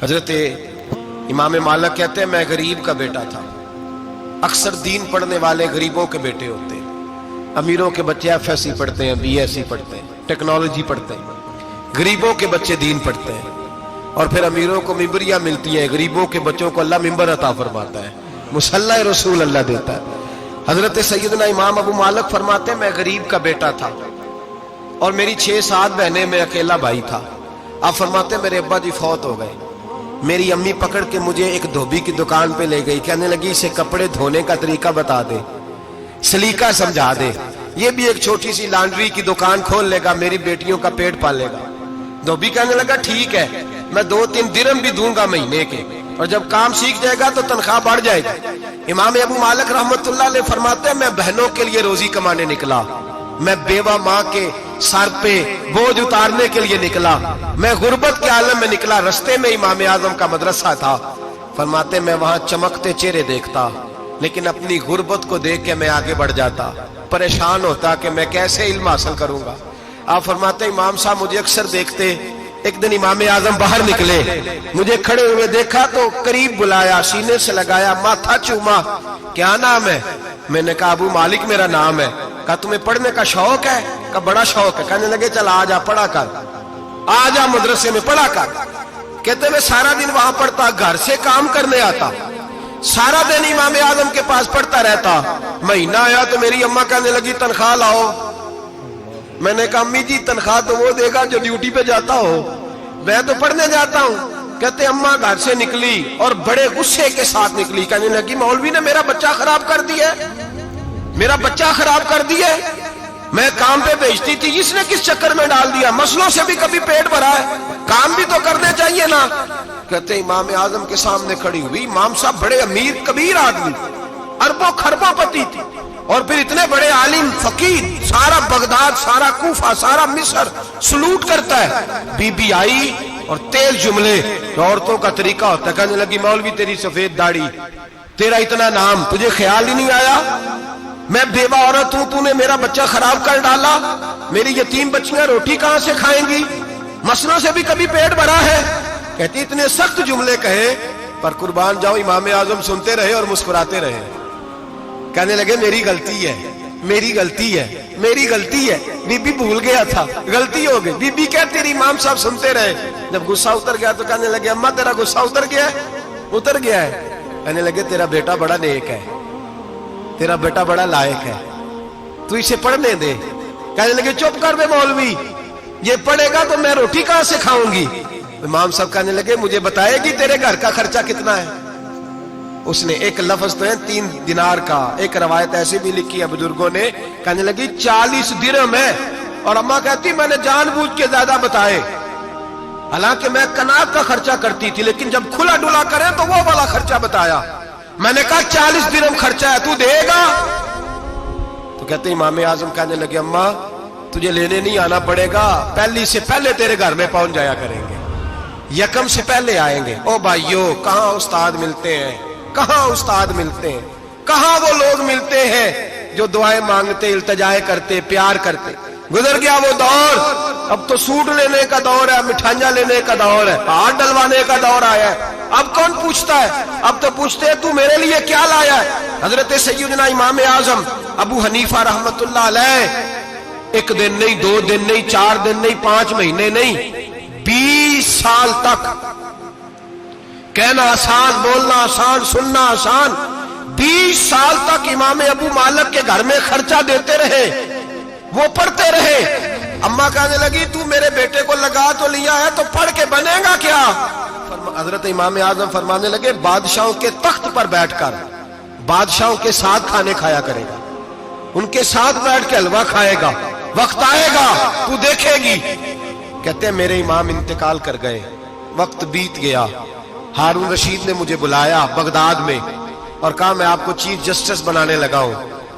حضرت امام مالک کہتے ہیں میں غریب کا بیٹا تھا. اکثر دین پڑھنے والے غریبوں کے بیٹے ہوتے ہیں. امیروں کے بچے ایف ایس سی پڑھتے ہیں, بی ایس سی پڑھتے ہیں, ٹیکنالوجی پڑھتے ہیں. غریبوں کے بچے دین پڑھتے ہیں اور پھر امیروں کو ممبریاں ملتی ہیں. غریبوں کے بچوں کو اللہ ممبر عطا فرماتا ہے, مصلی رسول اللہ دیتا ہے. حضرت سیدنا امام ابو مالک فرماتے ہیں میں غریب کا بیٹا تھا اور میری 6-7 بہنیں, میں اکیلا بھائی تھا. آپ فرماتے ہیں میرے ابا جی فوت ہو گئے. میری امی پکڑ کے مجھے ایک دھوبی کی دکان پہ لے گئی, کہنے لگی اسے کپڑے دھونے کا طریقہ بتا دے, سلیقہ سمجھا دے, یہ بھی ایک چھوٹی سی لانڈری کی دکان کھول لے گا, میری بیٹیوں کا پیٹ پالے گا. دھوبی کہنے لگا ٹھیک ہے, میں 2-3 درہم بھی دوں گا مہینے کے, اور جب کام سیکھ جائے گا تو تنخواہ بڑھ جائے گی. امام ابو مالک رحمت اللہ علیہ فرماتے ہیں میں بہنوں کے لیے روزی کمانے نکلا, میں بیوہ ماں کے سر پہ بوجھ اتارنے کے لیے نکلا, میں غربت کے عالم میں نکلا. رستے میں امام اعظم کا مدرسہ تھا. فرماتے میں وہاں چمکتے چہرے دیکھتا, لیکن اپنی غربت کو دیکھ کے میں آگے بڑھ جاتا, پریشان ہوتا کہ میں کیسے علم حاصل کروں گا. آپ فرماتے امام صاحب مجھے اکثر دیکھتے. ایک دن امام اعظم باہر نکلے, مجھے کھڑے ہوئے دیکھا تو قریب بلایا, سینے سے لگایا, ماتھا چوما. کیا نام ہے؟ میں نے کہا ابو مالک میرا نام ہے. کہا تمہیں پڑھنے کا شوق ہے؟ کہا بڑا شوق ہے. کہنے لگے چل آ جا پڑھا کر, آ جا مدرسے میں پڑھا کر. کہتے میں سارا دن وہاں پڑھتا, گھر سے کام کرنے آتا, سارا دن امام اعظم کے پاس پڑھتا رہتا. مہینہ آیا تو میری اماں کہنے لگی تنخواہ لاؤ. میں نے کہا امی جی تنخواہ تو وہ دے گا جو ڈیوٹی پہ جاتا ہو, میں تو پڑھنے جاتا ہوں. کہتے اماں گھر سے نکلی اور بڑے غصے کے ساتھ نکلی, کہنے لگی مولوی نے میرا بچہ خراب کر دیا, میرا بچہ خراب کر دیا. میں کام پہ بھیجتی تھی, اس نے کس چکر میں ڈال دیا, مسلوں سے بھی کبھی پیٹ بھرا ہے, کام بھی تو کرنے چاہیے نا. کہتے امام اعظم کے سامنے کھڑی ہوئی. امام صاحب بڑے امیر کبیر آدمی, اربوں خربوں پتی تھی, اور پھر اتنے بڑے عالم فقیر, سارا بغداد, سارا کوفہ, سارا مصر سلوٹ کرتا ہے. بی بی آئی اور تیز جملے جو عورتوں کا طریقہ ہوتا ہے. کہنے لگی مولوی تیری سفید داڑھی, تیرا اتنا نام, تجھے خیال ہی نہیں آیا میں بیوہ عورت ہوں, تو نے میرا بچہ خراب کر ڈالا, میری یتیم بچیاں روٹی کہاں سے کھائیں گی, مسلوں سے بھی کبھی پیٹ بھرا ہے. کہتی اتنے سخت جملے کہے پر قربان جاؤ امام اعظم سنتے رہے اور مسکراتے رہے. کہنے لگے میری غلطی ہے, میری غلطی ہے, میری غلطی ہے, بی بی بھول گیا تھا, غلطی ہو گئی. بی بی کہتے تیری امام صاحب سنتے رہے. جب غصہ اتر گیا تو کہنے لگے اماں تیرا غصہ اتر گیا ہے؟ اتر گیا ہے. کہنے لگے تیرا بیٹا بڑا نیک ہے, تیرا بیٹا بڑا لائق ہے, تو اسے پڑھنے دے. کہنے لگے چپ کر بے مولوی, یہ پڑھے گا تو میں روٹی کہاں سے کھاؤں گی. امام صاحب کہنے لگے مجھے بتائے گی تیرے گھر کا خرچہ کتنا ہے. اس نے ایک لفظ تو ہے 3 دینار کا, ایک روایت ایسی بھی لکھی ہے بزرگوں نے, کہنے لگی 40 درہم ہے. اور اماں کہتی میں نے جان بوجھ کے زیادہ بتائے, حالانکہ میں کناک کا خرچہ کرتی تھی, لیکن جب کھلا ڈلا کرے تو وہ والا خرچہ بتایا. میں نے کہا 40 درہم خرچہ ہے, تو دے گا؟ تو کہتے امام اعظم کہنے لگے اماں تجھے لینے نہیں آنا پڑے گا, پہلی سے پہلے تیرے گھر میں پہنچ جایا کریں گے, یکم سے پہلے آئیں گے. او بھائیو کہاں استاد ملتے ہیں, کہاں استاد ملتے ہیں, کہاں وہ لوگ ملتے ہیں جو دعائیں مانگتے, التجائے کرتے, پیار کرتے. گزر گیا وہ دور, اب تو سوٹ لینے کا دور ہے, مٹھائیاں لینے کا دور ہے, ہاتھ ڈلوانے کا دور آیا ہے. اب کون پوچھتا ہے, اب تو پوچھتے ہیں تو میرے لیے کیا لایا ہے. حضرت سیدنا امام اعظم ابو حنیفہ رحمت اللہ علیہ 1 دن نہیں, 2 دن نہیں, 4 دن نہیں, 5 مہینے نہیں, 20 سال تک, کہنا آسان, بولنا آسان, سننا آسان, 20 سال تک امام ابو مالک کے گھر میں خرچہ دیتے رہے, وہ پڑھتے رہے. اماں کہنے لگی تو میرے بیٹے کو لگا تو لیا ہے, تو پڑھ کے بنے گا کیا. حضرت امام اعظم فرمانے لگے بادشاہوں کے تخت پر بیٹھ کر بادشاہوں کے ساتھ کھانے کھایا کرے گا, ان کے ساتھ بیٹھ کے حلوہ کھائے گا, وقت آئے گا تو دیکھے گی. کہتے ہیں میرے امام انتقال کر گئے, وقت بیت گیا. ہارون رشید نے مجھے بلایا بغداد میں اور کہا میں آپ کو چیف جسٹس بنانے لگا ہوں.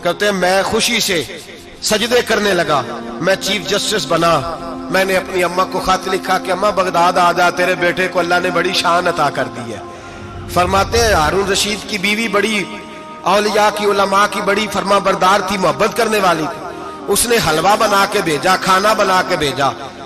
کہتے ہیں میں خوشی سے سجدے کرنے لگا, میں چیف جسٹس بنا. میں نے اپنی اماں کو خط لکھا کہ اماں بغداد آ جا, تیرے بیٹے کو اللہ نے بڑی شان عطا کر دی ہے. فرماتے ہیں ہارون رشید کی بیوی بڑی اولیاء کی, علماء کی بڑی فرما بردار تھی, محبت کرنے والی تھی. اس نے حلوہ بنا کے بھیجا, کھانا بنا کے بھیجا.